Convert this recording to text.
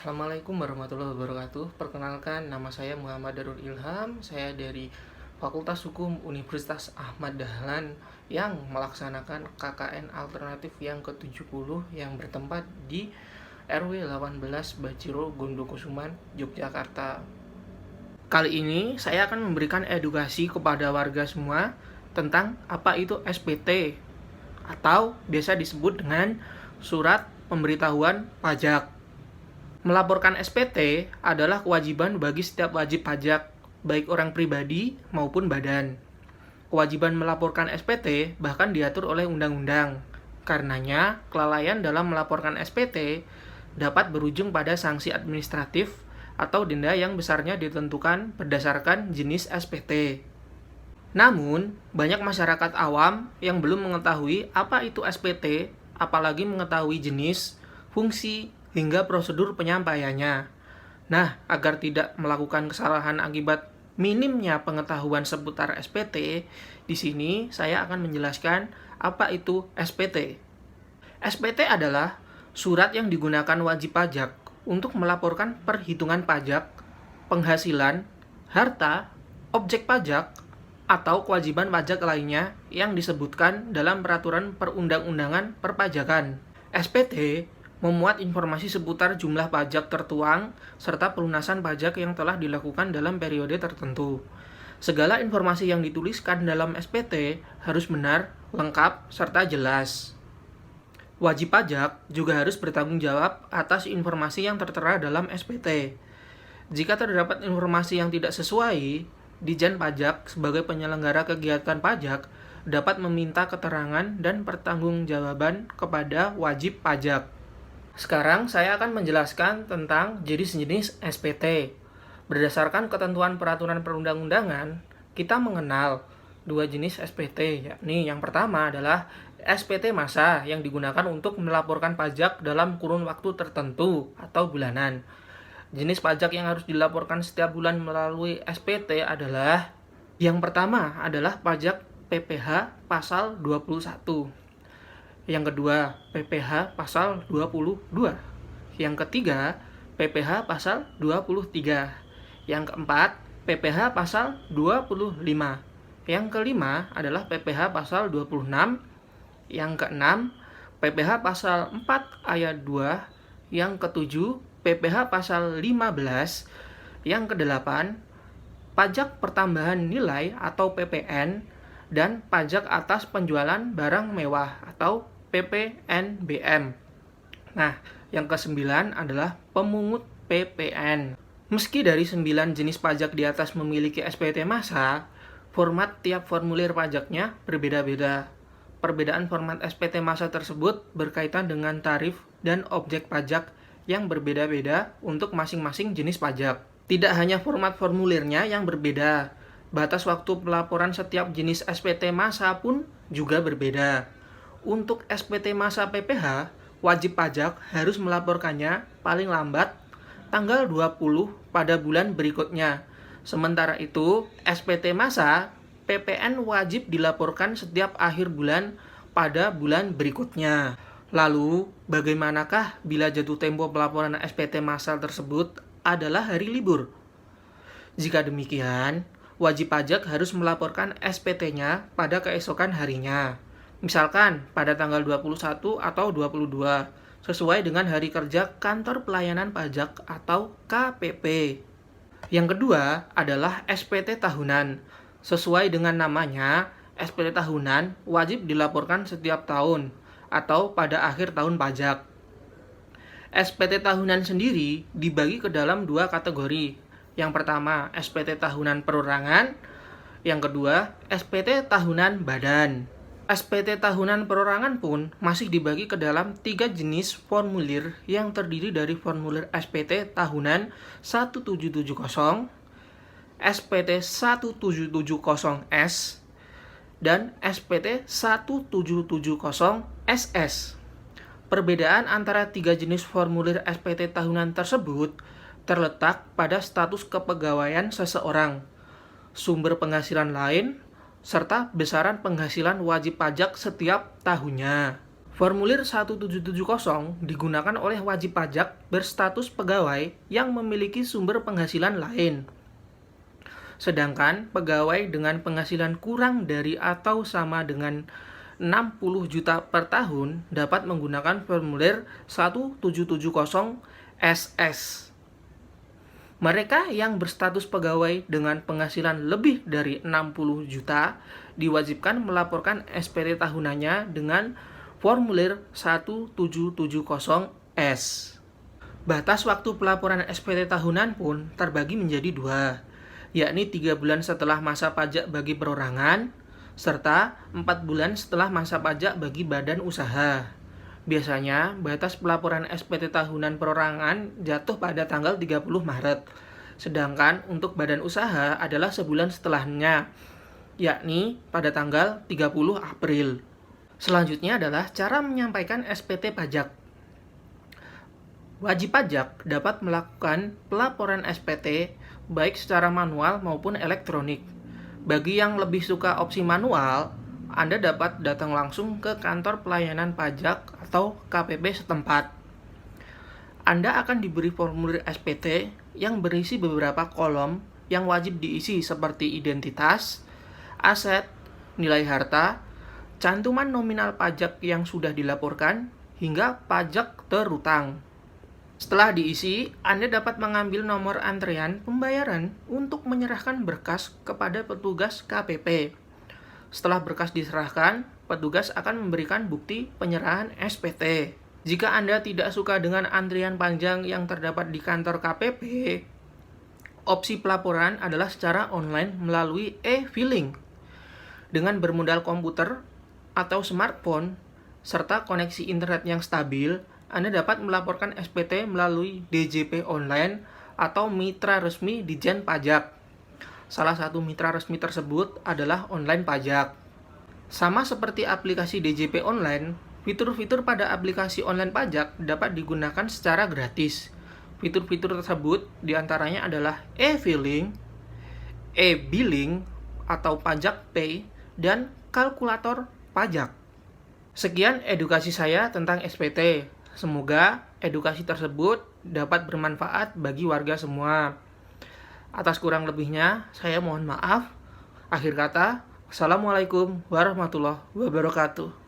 Assalamualaikum warahmatullahi wabarakatuh. Perkenalkan, nama saya Muhammad Darul Ilham. Saya dari Fakultas Hukum Universitas Ahmad Dahlan yang melaksanakan KKN alternatif yang ke-70 yang bertempat di RW 18 Baciro, Gondokusuman, Yogyakarta. Kali ini saya akan memberikan edukasi kepada warga semua tentang apa itu SPT atau biasa disebut dengan Surat Pemberitahuan Pajak. Melaporkan SPT adalah kewajiban bagi setiap wajib pajak, baik orang pribadi maupun badan. Kewajiban melaporkan SPT bahkan diatur oleh undang-undang. Karenanya, kelalaian dalam melaporkan SPT dapat berujung pada sanksi administratif atau denda yang besarnya ditentukan berdasarkan jenis SPT. Namun, banyak masyarakat awam yang belum mengetahui apa itu SPT, apalagi mengetahui jenis, fungsi, hingga prosedur penyampaiannya. Nah, agar tidak melakukan kesalahan akibat minimnya pengetahuan seputar SPT, di sini saya akan menjelaskan apa itu SPT. SPT adalah surat yang digunakan wajib pajak untuk melaporkan perhitungan pajak, penghasilan, harta, objek pajak, atau kewajiban pajak lainnya yang disebutkan dalam peraturan perundang-undangan perpajakan. SPT memuat informasi seputar jumlah pajak tertuang serta pelunasan pajak yang telah dilakukan dalam periode tertentu. Segala informasi yang dituliskan dalam SPT harus benar, lengkap, serta jelas. Wajib pajak juga harus bertanggung jawab atas informasi yang tertera dalam SPT. Jika terdapat informasi yang tidak sesuai, Dijen Pajak sebagai penyelenggara kegiatan pajak dapat meminta keterangan dan pertanggungjawaban kepada wajib pajak. Sekarang saya akan menjelaskan tentang jenis-jenis SPT. Berdasarkan ketentuan peraturan perundang-undangan, kita mengenal dua jenis SPT, yakni yang pertama adalah SPT massa yang digunakan untuk melaporkan pajak dalam kurun waktu tertentu atau bulanan. Jenis pajak yang harus dilaporkan setiap bulan melalui SPT adalah yang pertama adalah pajak PPh pasal 21. Yang kedua, PPh pasal 22. Yang ketiga, PPh pasal 23. Yang keempat, PPh pasal 25. Yang kelima adalah PPh pasal 26. Yang keenam, PPh pasal 4 ayat 2. Yang ketujuh, PPh pasal 15. Yang kedelapan, pajak pertambahan nilai atau PPN dan pajak atas penjualan barang mewah atau PPNBM. Nah, yang kesembilan adalah pemungut PPN. Meski dari 9 jenis pajak di atas memiliki SPT massa, format tiap formulir pajaknya berbeda-beda. Perbedaan format SPT massa tersebut berkaitan dengan tarif dan objek pajak yang berbeda-beda untuk masing-masing jenis pajak. Tidak hanya format formulirnya yang berbeda, batas waktu pelaporan setiap jenis SPT massa pun juga berbeda. Untuk SPT massa PPh, wajib pajak harus melaporkannya paling lambat tanggal 20 pada bulan berikutnya. Sementara itu, SPT massa PPN wajib dilaporkan setiap akhir bulan pada bulan berikutnya. Lalu, bagaimanakah bila jatuh tempo pelaporan SPT massa tersebut adalah hari libur? Jika demikian, wajib pajak harus melaporkan SPT-nya pada keesokan harinya. Misalkan pada tanggal 21 atau 22, sesuai dengan hari kerja Kantor Pelayanan Pajak atau KPP. Yang kedua adalah SPT tahunan. Sesuai dengan namanya, SPT tahunan wajib dilaporkan setiap tahun atau pada akhir tahun pajak. SPT tahunan sendiri dibagi ke dalam dua kategori. Yang pertama, SPT tahunan perorangan. Yang kedua, SPT tahunan badan. SPT tahunan perorangan pun masih dibagi ke dalam 3 jenis formulir yang terdiri dari formulir SPT tahunan 1770, SPT 1770S, dan SPT 1770SS. Perbedaan antara 3 jenis formulir SPT tahunan tersebut terletak pada status kepegawaian seseorang, sumber penghasilan lain, serta besaran penghasilan wajib pajak setiap tahunnya. Formulir 1770 digunakan oleh wajib pajak berstatus pegawai yang memiliki sumber penghasilan lain. Sedangkan pegawai dengan penghasilan kurang dari atau sama dengan 60 juta per tahun dapat menggunakan formulir 1770 SS. Mereka yang berstatus pegawai dengan penghasilan lebih dari 60 juta diwajibkan melaporkan SPT tahunannya dengan formulir 1770S. Batas waktu pelaporan SPT tahunan pun terbagi menjadi dua, yakni 3 bulan setelah masa pajak bagi perorangan, serta 4 bulan setelah masa pajak bagi badan usaha. Biasanya, batas pelaporan SPT tahunan perorangan jatuh pada tanggal 30 Maret, sedangkan untuk badan usaha adalah sebulan setelahnya, yakni pada tanggal 30 April. Selanjutnya adalah cara menyampaikan SPT pajak. Wajib pajak dapat melakukan pelaporan SPT baik secara manual maupun elektronik. Bagi yang lebih suka opsi manual, Anda dapat datang langsung ke kantor pelayanan pajak atau KPP setempat. Anda akan diberi formulir SPT yang berisi beberapa kolom yang wajib diisi seperti identitas, aset, nilai harta, cantuman nominal pajak yang sudah dilaporkan, hingga pajak terutang. Setelah diisi, Anda dapat mengambil nomor antrean pembayaran untuk menyerahkan berkas kepada petugas KPP. Setelah berkas diserahkan, petugas akan memberikan bukti penyerahan SPT. Jika Anda tidak suka dengan antrian panjang yang terdapat di kantor KPP, opsi pelaporan adalah secara online melalui e-filing. Dengan bermodal komputer atau smartphone, serta koneksi internet yang stabil, Anda dapat melaporkan SPT melalui DJP online atau mitra resmi Ditjen Pajak. Salah satu mitra resmi tersebut adalah online pajak. Sama seperti aplikasi DJP online, fitur-fitur pada aplikasi online pajak dapat digunakan secara gratis. Fitur-fitur tersebut diantaranya adalah e-filing, e-billing atau pajak pay, dan kalkulator pajak. Sekian edukasi saya tentang SPT. Semoga edukasi tersebut dapat bermanfaat bagi warga semua. Atas kurang lebihnya, saya mohon maaf. Akhir kata, Assalamualaikum warahmatullahi wabarakatuh.